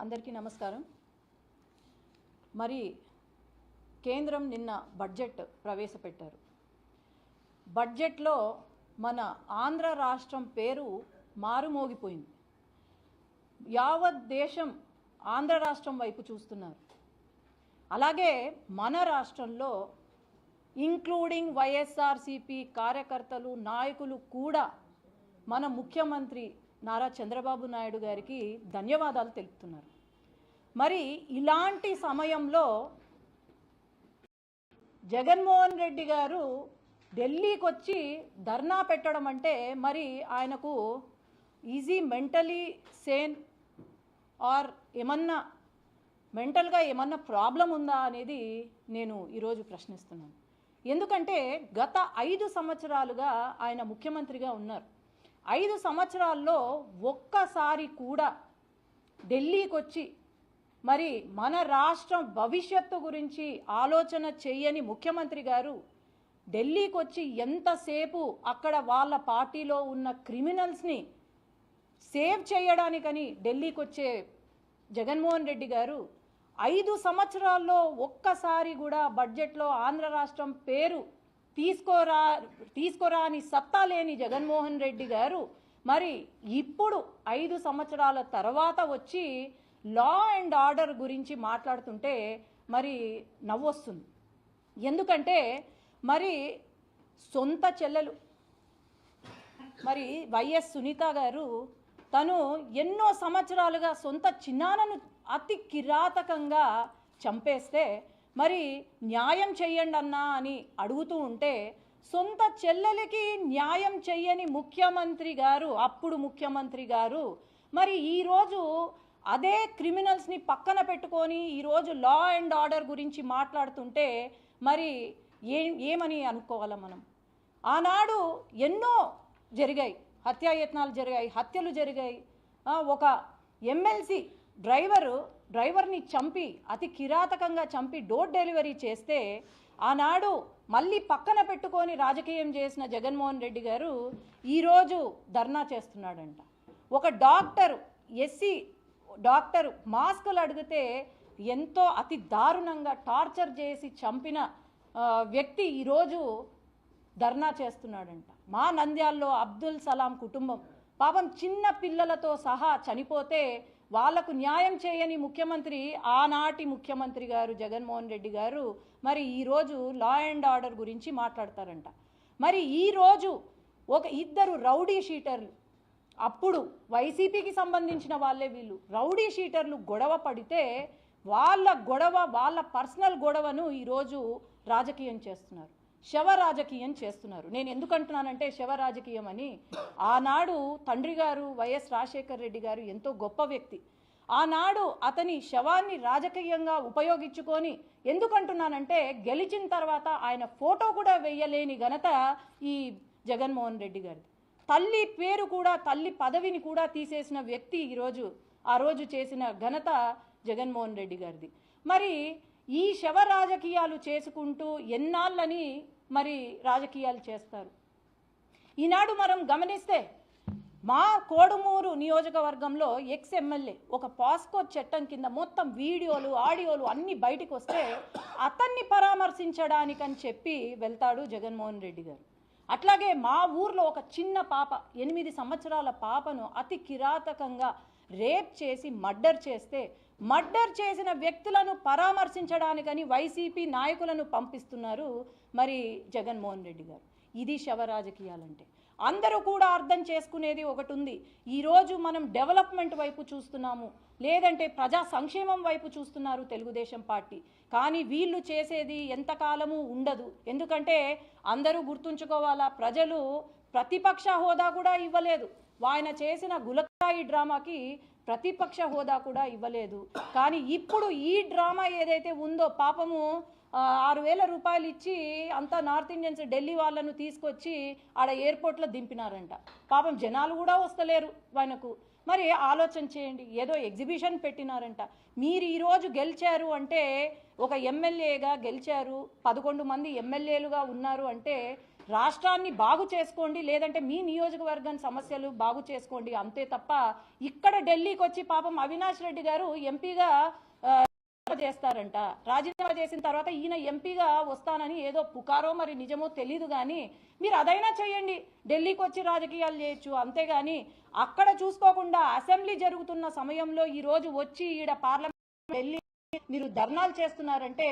అందరికీ నమస్కారం. మరి కేంద్రం నిన్న బడ్జెట్ ప్రవేశపెట్టారు. బడ్జెట్లో మన ఆంధ్ర రాష్ట్రం పేరు మారుమోగిపోయింది. యావత్ దేశం ఆంధ్ర రాష్ట్రం వైపు చూస్తున్నారు. అలాగే మన రాష్ట్రంలో ఇంక్లూడింగ్ వైఎస్ఆర్సీపీ కార్యకర్తలు నాయకులు కూడా మన ముఖ్యమంత్రి నారా చంద్రబాబు నాయుడు గారికి ధన్యవాదాలు తెలుపుతున్నారు. మరి ఇలాంటి సమయంలో జగన్మోహన్ రెడ్డి గారు ఢిల్లీకి వచ్చి ధర్నా పెట్టడం అంటే మరి ఆయనకు ఈజీ మెంటలీ సేన్ ఆర్ ఏమన్నా మెంటల్గా ఏమన్నా ప్రాబ్లం ఉందా అనేది నేను ఈరోజు ప్రశ్నిస్తున్నాను. ఎందుకంటే గత 5 సంవత్సరాలుగా ఆయన ముఖ్యమంత్రిగా ఉన్నారు. 5 సంవత్సరాల్లో ఒక్కసారి కూడా ఢిల్లీకి వచ్చి మరి మన రాష్ట్రం భవిష్యత్తు గురించి ఆలోచన చేయని ముఖ్యమంత్రి గారు ఢిల్లీకి వచ్చి ఎంతసేపు అక్కడ వాళ్ళ పార్టీలో ఉన్న క్రిమినల్స్ని సేవ్ చేయడానికని ఢిల్లీకి వచ్చే జగన్మోహన్ రెడ్డి గారు 5 సంవత్సరాల్లో ఒక్కసారి కూడా బడ్జెట్లో ఆంధ్ర రాష్ట్రం పేరు తీసుకురాని సత్తా లేని జగన్మోహన్ రెడ్డి గారు మరి ఇప్పుడు 5 సంవత్సరాల తర్వాత వచ్చి లా అండ్ ఆర్డర్ గురించి మాట్లాడుతుంటే మరి నవ్వొస్తుంది. ఎందుకంటే మరి సొంత చెల్లెలు మరి వైఎస్ సునీత గారు తను ఎన్నో సంవత్సరాలుగా సొంత చిన్నాన్నను అతి కిరాతకంగా చంపేస్తే మరి న్యాయం చెయ్యండి అన్నా అని అడుగుతూ ఉంటే సొంత చెల్లెలకి న్యాయం చెయ్యని ముఖ్యమంత్రి గారు అప్పుడు ముఖ్యమంత్రి గారు మరి ఈరోజు అదే క్రిమినల్స్ని పక్కన పెట్టుకొని ఈరోజు లా అండ్ ఆర్డర్ గురించి మాట్లాడుతుంటే మరి ఏమని అనుకోవాలా మనం? ఆనాడు ఎన్నో జరిగాయి, హత్యాయత్నాలు జరిగాయి, హత్యలు జరిగాయి. ఒక ఎమ్మెల్సీ డ్రైవర్ని చంపి అతి కిరాతకంగా చంపి డోర్ డెలివరీ చేస్తే ఆనాడు మళ్ళీ పక్కన పెట్టుకొని రాజకీయం చేసిన జగన్మోహన్ రెడ్డి గారు ఈరోజు ధర్నా చేస్తున్నాడంట. ఒక ఎస్సీ డాక్టర్ మాస్కులు అడిగితే ఎంతో అతి దారుణంగా టార్చర్ చేసి చంపిన వ్యక్తి ఈరోజు ధర్నా చేస్తున్నాడంట. మా నంద్యాల్లో అబ్దుల్ సలాం కుటుంబం పాపం చిన్న పిల్లలతో సహా చనిపోతే వాళ్లకు న్యాయం చేయని ముఖ్యమంత్రి ఆనాటి ముఖ్యమంత్రి గారు జగన్మోహన్ రెడ్డి గారు మరి ఈరోజు లా అండ్ ఆర్డర్ గురించి మాట్లాడతారంట. మరి ఈరోజు ఒక 2 రౌడీ షీటర్లు, అప్పుడు వైసీపీకి సంబంధించిన వాళ్ళే వీళ్ళు, రౌడీ షీటర్లు గొడవ పడితే వాళ్ళ పర్సనల్ గొడవను ఈరోజు రాజకీయం చేస్తున్నారు, శవ రాజకీయం చేస్తున్నారు. నేను ఎందుకంటున్నానంటే శవ రాజకీయం అని, ఆనాడు తండ్రి గారు వైఎస్ రాజశేఖర్ రెడ్డి గారు ఎంతో గొప్ప వ్యక్తి. ఆనాడు అతని శవాన్ని రాజకీయంగా ఉపయోగించుకొని, ఎందుకంటున్నానంటే గెలిచిన తర్వాత ఆయన ఫోటో కూడా వేయలేని ఘనత ఈ జగన్మోహన్ రెడ్డి గారిది. తల్లి పేరు కూడా, తల్లి పదవిని కూడా తీసేసిన వ్యక్తి ఆ రోజు చేసిన ఘనత జగన్మోహన్ రెడ్డి గారిది. మరి ఈ శవ రాజకీయాలు చేసుకుంటూ ఎన్నాళ్ళని మరి రాజకీయాలు చేస్తారు. ఈనాడు మనం గమనిస్తే మా కోడుమూరు నియోజకవర్గంలో ఎక్స్ ఎమ్మెల్యే ఒక పాస్కో చట్టం కింద మొత్తం వీడియోలు ఆడియోలు అన్నీ బయటికి వస్తే అతన్ని పరామర్శించడానికని చెప్పి వెళ్తాడు జగన్మోహన్ రెడ్డి గారు. అట్లాగే మా ఊర్లో ఒక చిన్న పాప 8 సంవత్సరాల పాపను అతి కిరాతకంగా రేప్ చేసి మర్డర్ చేసిన వ్యక్తులను పరామర్శించడానికని వైసీపీ నాయకులను పంపిస్తున్నారు మరి జగన్మోహన్ రెడ్డి గారు. ఇది శవ రాజకీయాలంటే. అందరూ కూడా అర్థం చేసుకునేది ఒకటి ఉంది. ఈరోజు మనం డెవలప్మెంట్ వైపు చూస్తున్నాము, లేదంటే ప్రజా సంక్షేమం వైపు చూస్తున్నారు తెలుగుదేశం పార్టీ. కానీ వీళ్ళు చేసేది ఎంతకాలము ఉండదు. ఎందుకంటే అందరూ గుర్తుంచుకోవాలా, ప్రజలు ప్రతిపక్ష హోదా కూడా ఇవ్వలేదు. ఆయన చేసిన గులకాయి డ్రామాకి ప్రతిపక్ష హోదా కూడా ఇవ్వలేదు. కానీ ఇప్పుడు ఈ డ్రామా ఏదైతే ఉందో పాపము 6,000 రూపాయలు ఇచ్చి అంతా నార్త్ ఇండియన్స్ ఢిల్లీ వాళ్ళను తీసుకొచ్చి ఆడ ఎయిర్పోర్ట్లో దింపినారంట. పాపం జనాలు కూడా వస్తలేరు ఆయనకు. మరి ఆలోచన చేయండి, ఏదో ఎగ్జిబిషన్ పెట్టినారంట. మీరు ఈరోజు గెలిచారు అంటే, ఒక ఎమ్మెల్యేగా గెలిచారు, 11 మంది ఎమ్మెల్యేలుగా ఉన్నారు అంటే రాష్ట్రాన్ని బాగు చేసుకోండి, లేదంటే మీ నియోజకవర్గం సమస్యలు బాగు చేసుకోండి అంతే తప్ప ఇక్కడ ఢిల్లీకి వచ్చి పాపం అవినాష్ రెడ్డి గారు ఎంపీగా చేస్తారంట. రాజీనామా చేసిన తర్వాత ఈయన ఎంపీగా వస్తానని ఏదో పుకారో మరి నిజమో తెలీదు, కానీ మీరు అదైనా చేయండి, ఢిల్లీకి వచ్చి రాజకీయాలు చేయొచ్చు. అంతేగాని అక్కడ చూసుకోకుండా అసెంబ్లీ జరుగుతున్న సమయంలో ఈ రోజు వచ్చి ఈడ పార్లమెంట్ ఢిల్లీ మీరు ధర్నాలు చేస్తున్నారంటే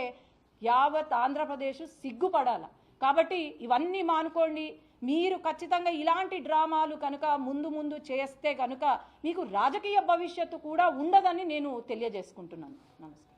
యావత్ ఆంధ్రప్రదేశ్ సిగ్గుపడాల. కాబట్టి ఇవన్నీ మానుకోండి. మీరు ఖచ్చితంగా ఇలాంటి డ్రామాలు కనుక ముందు చేస్తే కనుక మీకు రాజకీయ భవిష్యత్తు కూడా ఉండదని నేను తెలియజేసుకుంటున్నాను. నమస్తే.